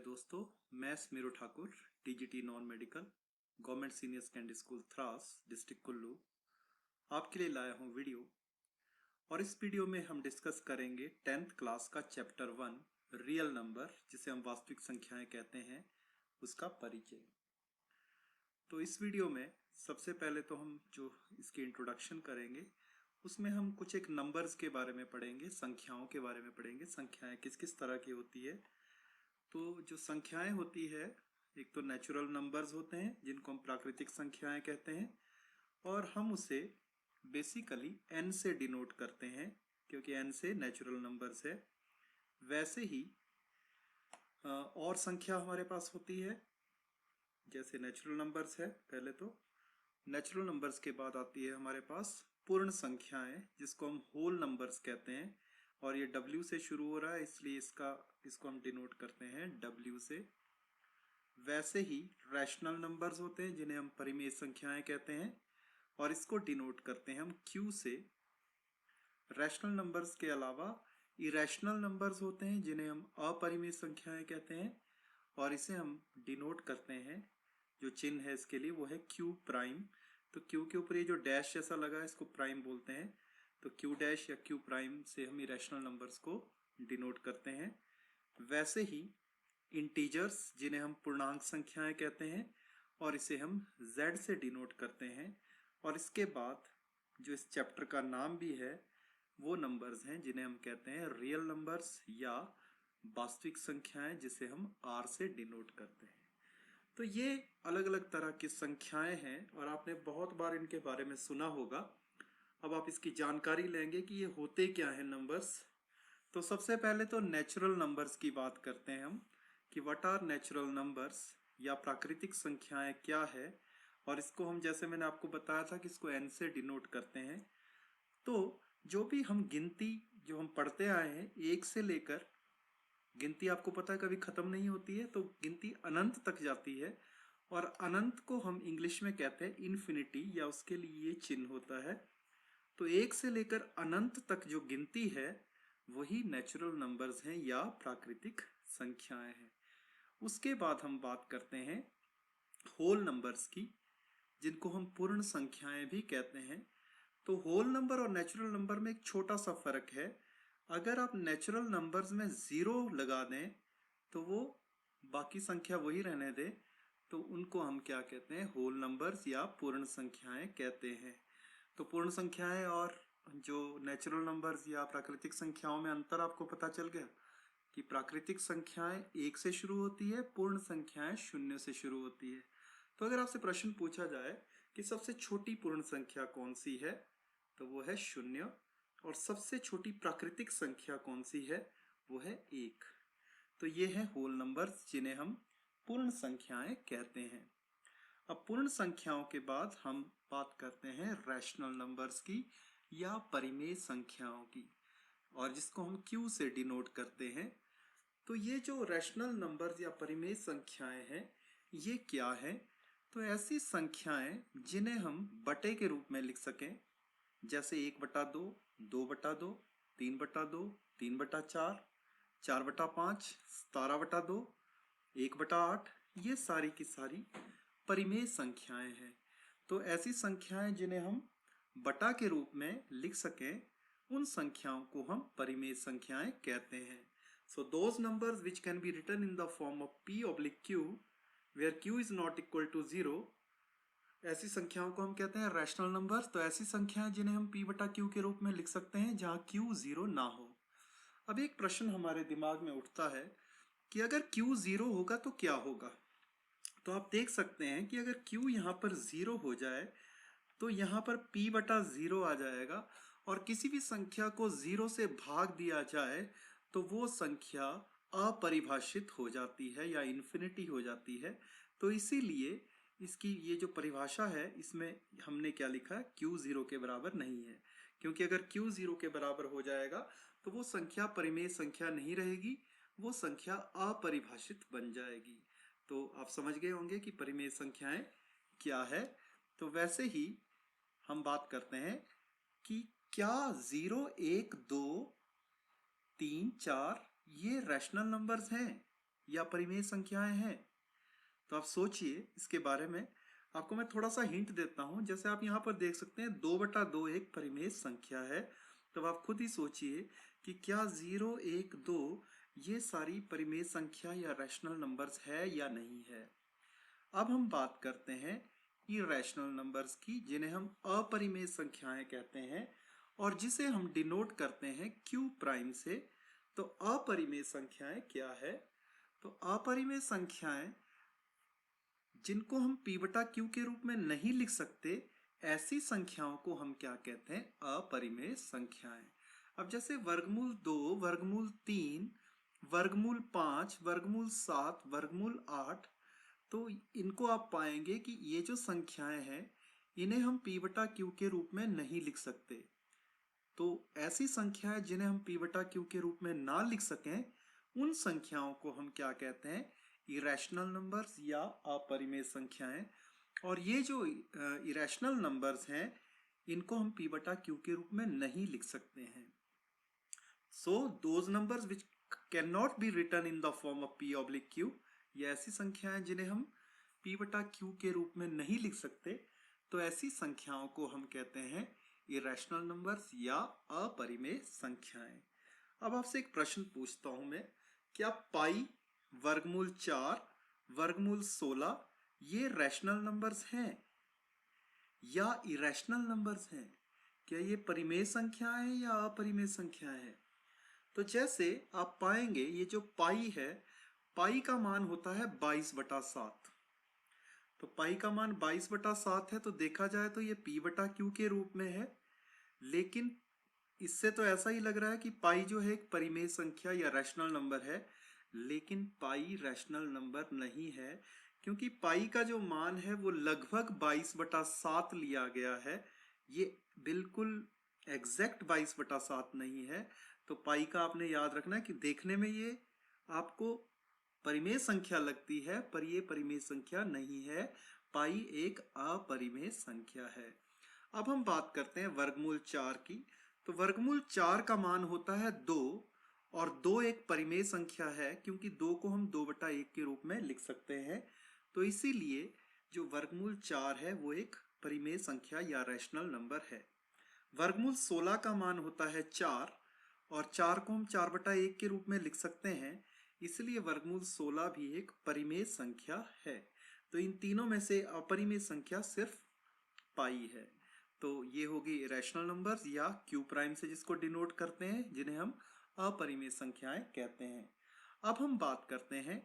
दोस्तों, मैं Smiru Thakur, TGT non medical, government senior secondary school Thras, district Kullu, आपके लिए लाया हूं वीडियो। और इस वीडियो में हम डिस्कस करेंगे 10th क्लास का चैप्टर 1 रियल नंबर, जिसे हम वास्तविक संख्याएं कहते हैं, उसका परिचय। तो इस वीडियो में सबसे पहले तो हम जो इसकी इंट्रोडक्शन करेंगे, उसमें हम कुछ एक नंबर्स के बारे में पढ़ेंगे, संख्याओं के बारे में पढ़ेंगे, संख्याएं किस किस तरह की होती है। तो जो संख्याएं होती है, एक तो नेचुरल नंबर्स होते हैं जिनको हम प्राकृतिक संख्याएं कहते हैं, और हम उसे बेसिकली n से डिनोट करते हैं क्योंकि n से नेचुरल नंबर्स है। वैसे ही और संख्या हमारे पास होती है, जैसे नेचुरल नंबर्स है पहले, तो नेचुरल नंबर्स के बाद आती है हमारे पास पूर्ण संख्याएं, जिसको हम होल नंबर्स कहते हैं। और ये W से शुरू हो रहा है, इसलिए इसको हम डिनोट करते हैं W से। वैसे ही रैशनल नंबर्स होते हैं जिन्हें हम परिमेय संख्याएं कहते हैं, और इसको डिनोट करते हैं हम Q से। रैशनल नंबर्स के अलावा इरेशनल नंबर्स होते हैं जिन्हें हम अपरिमेय संख्याएं कहते हैं, और इसे हम डिनोट करते हैं, जो चिन्ह है इसके लिए वो है Q प्राइम। तो Q के ऊपर ये जो डैश जैसा लगा है, इसको प्राइम बोलते हैं। तो Q डैश या Q प्राइम से हम इरेशनल नंबर्स को डिनोट करते हैं। वैसे ही इंटीजर्स, जिन्हें हम पूर्णांक संख्याएं कहते हैं, और इसे हम Z से डिनोट करते हैं। और इसके बाद जो इस चैप्टर का नाम भी है, वो नंबर्स हैं जिन्हें हम कहते हैं रियल नंबर्स या वास्तविक संख्याएं, जिसे हम R से डिनोट करते हैं। तो ये अलग अलग तरह की संख्याएं हैं और आपने बहुत बार इनके बारे में सुना होगा। अब आप इसकी जानकारी लेंगे कि ये होते क्या हैं नंबर्स। तो सबसे पहले तो नेचुरल नंबर्स की बात करते हैं हम, कि व्हाट आर नेचुरल नंबर्स, या प्राकृतिक संख्याएं क्या है। और इसको हम, जैसे मैंने आपको बताया था कि इसको n से डिनोट करते हैं। तो जो भी हम गिनती जो हम पढ़ते आए हैं, एक से लेकर, गिनती आपको पता है कभी खत्म नहीं होती है, तो गिनती अनंत तक जाती है। और अनंत को हम इंग्लिश में कहते हैं इन्फिनिटी, या उसके लिए ये चिन्ह होता है। तो एक से लेकर अनंत तक जो गिनती है, वही नेचुरल नंबर्स हैं या प्राकृतिक संख्याएं हैं। उसके बाद हम बात करते हैं होल नंबर्स की, जिनको हम पूर्ण संख्याएं भी कहते हैं। तो होल नंबर और नेचुरल नंबर में एक छोटा सा फर्क है। अगर आप नेचुरल नंबर्स में 0 लगा दें तो वो बाकी संख्या वही रहने दें, तो उनको हम क्या कहते हैं, होल नंबर्स या पूर्ण संख्याएं कहते हैं। तो पूर्ण संख्याएं और जो नेचुरल नंबर्स या प्राकृतिक संख्याओं में अंतर आपको पता चल गया कि प्राकृतिक संख्याएं 1 से शुरू होती है, पूर्ण संख्याएं 0 से शुरू होती है। तो अगर आपसे प्रश्न पूछा जाए कि सबसे छोटी पूर्ण संख्या कौन सी है, तो वो है 0। और सबसे छोटी प्राकृतिक संख्या कौन सी है, वो है 1। तो ये है होल नंबर्स, जिन्हें हम पूर्ण संख्याएं कहते हैं। अब पूर्ण संख्याओं के बाद हम बात करते हैं रैशनल नंबर्स की या परिमेय संख्याओं की, और जिसको हम Q से डिनोट करते हैं। तो ये जो रैशनल नंबर्स या परिमेय संख्याएं हैं, ये क्या है? तो ऐसी संख्याएं जिन्हें हम बटे के रूप में लिख सकें, जैसे 1/2, 2/2, 3/2, 3/4, 4/5, 17/2, 1/8, ये सारी की सारी परिमेय संख्याएं हैं। तो ऐसी संख्याएं जिन्हें हम बटा के रूप में लिख सकें, उन संख्याओं को हम परिमेय संख्याएं कहते हैं। So those numbers which can be written in the form of p/q, where q is not equal to 0, ऐसी संख्याओं को हम कहते हैं रैशनल नंबर्स। तो ऐसी संख्याएं जिन्हें हम p/q के रूप में लिख सकते हैं जहां q 0 ना हो। अब एक प्रश्न हमारे दिमाग में उठता है कि अगर q 0 होगा तो क्या होगा। तो आप देख सकते हैं कि अगर q यहाँ पर 0 हो जाए तो यहाँ पर p/0 आ जाएगा, और किसी भी संख्या को 0 से भाग दिया जाए तो वो संख्या अपरिभाषित हो जाती है या इन्फिनिटी हो जाती है। तो इसीलिए इसकी ये जो परिभाषा है, इसमें हमने क्या लिखा है, q 0 के बराबर नहीं है। क्योंकि अगर q 0 के बराबर हो जाएगा तो वो संख्या परिमेय संख्या नहीं रहेगी, वो संख्या अपरिभाषित बन जाएगी। तो आप समझ गए होंगे कि परिमेय संख्याएं क्या है। तो वैसे ही हम बात करते हैं कि क्या 0, 1, 2, 3, 4 ये रैशनल नंबर्स हैं या परिमेय संख्याएं हैं? तो आप सोचिए इसके बारे में। आपको मैं थोड़ा सा हिंट देता हूं। जैसे आप यहाँ पर देख सकते हैं 2/2 एक परिमेय संख्या है। तो आप खुद ही सोचिए कि क्या 0, 1, 2 ये सारी परिमेय संख्या या रैशनल नंबर्स है या नहीं है। अब हम बात करते हैं इरेशनल नंबर्स की, जिन्हें हम अपरिमेय संख्याएं कहते हैं और जिसे हम डिनोट करते हैं क्यू प्राइम से। तो अपरिमेय संख्याएं क्या है? तो अपरिमेय संख्याएं जिनको हम p/q के रूप में नहीं लिख सकते, ऐसी संख्याओं को हम क्या कहते हैं? अपरिमेय संख्याएं। अब जैसे वर्गमूल 2, वर्गमूल 3, वर्गमूल 5, वर्गमूल 7, वर्गमूल 8, तो इनको आप पाएंगे कि ये जो संख्याएं हैं इन्हें हम p/q के रूप में नहीं लिख सकते। तो ऐसी संख्याएं जिन्हें हम p/q के रूप में ना लिख सकें, उन संख्याओं को हम क्या कहते हैं? इरेशनल नंबर्स या अपरिमेय संख्याएं। और ये जो इरेशनल नंबर्स हैं इनको हम p/q के रूप में नहीं लिख सकते हैं। So those numbers which can not be written in the form of p/q, ये ऐसी संख्याएं जिन्हें हम p/q के रूप में नहीं लिख सकते, तो ऐसी संख्याओं को हम कहते हैं इरेशनल नंबर्स या अपरिमेय संख्याएं। अब आपसे एक प्रश्न पूछता हूं मैं, क्या पाई, वर्गमूल 4, वर्गमूल 16 ये रैशनल नंबर्स हैं या इरेशनल नंबर्स हैं? क्या ये परिमेय संख्याएं हैं या अपरिमेय संख्याएं हैं? तो जैसे आप पाएंगे ये जो पाई है, पाई का मान होता है 22/7। तो पाई का मान 22/7 है, तो देखा जाए तो ये p/q के रूप में है। लेकिन इससे तो ऐसा ही लग रहा है कि पाई जो है एक परिमेय संख्या या रैशनल नंबर है, लेकिन पाई रैशनल नंबर नहीं है, क्योंकि पाई का जो मान है वो लगभग 22/7 लिया गया है। ये बिल्कुल एग्जैक्ट 22/7 नहीं है। तो पाई का आपने याद रखना है कि देखने में ये आपको परिमेय संख्या लगती है, पर ये परिमेय संख्या नहीं है। पाई एक अपरिमेय संख्या है। अब हम बात करते हैं वर्गमूल 4 की। तो वर्गमूल 4 का मान होता है 2, और 2 एक परिमेय संख्या है क्योंकि 2 को हम 2/1 के रूप में लिख सकते हैं। तो इसीलिए जो वर्गमूल 4 है वो एक परिमेय संख्या या रैशनल नंबर है। वर्गमूल 16 का मान होता है 4, और 4 को हम 4/1 के रूप में लिख सकते हैं, इसलिए वर्गमूल 16 भी एक परिमेय संख्या है। तो इन तीनों में से अपरिमेय संख्या सिर्फ पाई है। तो ये होगी रैशनल नंबर्स या क्यू प्राइम से जिसको डिनोट करते हैं, जिन्हें हम अपरिमेय संख्याएं कहते हैं। अब हम बात करते हैं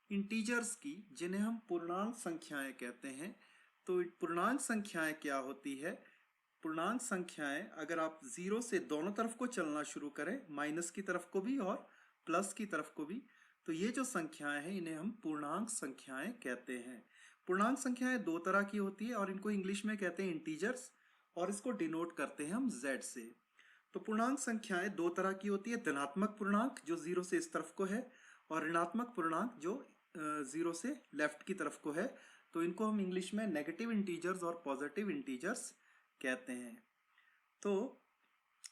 इंटीजर्स की, जिन्हें हम पूर्णांक संख्याएं कहते हैं। तो पूर्णांक संख्याएं क्या होती है? पूर्णांक संख्याएं अगर आप 0 से दोनों तरफ को चलना शुरू करें, माइनस की तरफ को भी और प्लस की तरफ को भी, तो ये जो संख्याएं हैं इन्हें हम पूर्णांक संख्याएं कहते हैं। पूर्णांक संख्याएं दो तरह की होती है और इनको इंग्लिश में कहते हैं इंटीजर्स, और इसको डिनोट करते हैं हम z से। तो पूर्णांक संख्याएं दो तरह की होती है, धनात्मक पूर्णांक जो 0 से इस तरफ को है, और ऋणात्मक पूर्णांक जो 0 से लेफ्ट की तरफ को है। तो इनको हम इंग्लिश में नेगेटिव इंटीजर्स और पॉजिटिव इंटीजर्स कहते हैं। तो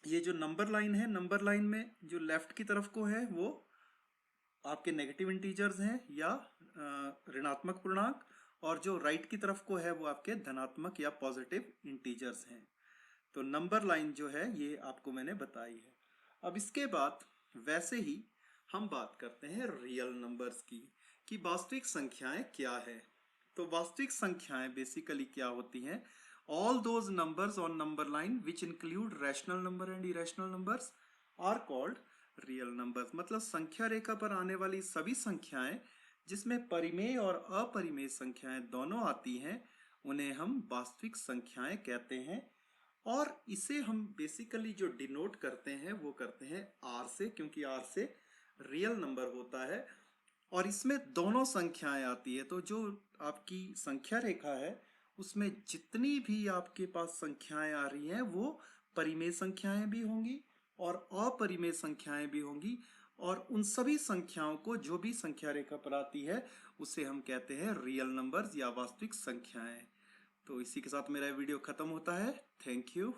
ये जो नंबर लाइन है, नंबर लाइन में जो लेफ्ट की तरफ को है वो आपके नेगेटिव इंटीजर्स हैं या ऋणात्मक पूर्णांक, और जो राइट की तरफ को है वो आपके धनात्मक या पॉजिटिव इंटीजर्स हैं। तो नंबर लाइन जो है ये आपको मैंने बताई है। अब इसके बाद वैसे ही हम बात करते हैं रियल नंबर्स की, कि वास्तविक संख्याएं क्या है। तो वास्तविक संख्याएं बेसिकली क्या होती हैं? All those numbers on number line which include rational number and irrational numbers are called real numbers. मतलब संख्या रेखा पर आने वाली सभी संख्याएं जिसमें परिमेय और अपरिमेय संख्याएं दोनों आती हैं, उन्हें हम वास्तविक संख्याएं कहते हैं। और इसे हम बेसिकली जो डिनोट करते हैं वो करते हैं आर से, क्योंकि आर से रियल नंबर होता है और इसमें दोनों संख्याएं आती है। तो जो आपकी संख्या रेखा है उसमें जितनी भी आपके पास संख्याएं आ रही हैं वो परिमेय संख्याएं भी होंगी और अपरिमेय संख्याएं भी होंगी, और उन सभी संख्याओं को जो भी संख्या रेखा पर आती है उसे हम कहते हैं रियल नंबर्स या वास्तविक संख्याएं। तो इसी के साथ मेरा वीडियो खत्म होता है। Thank you.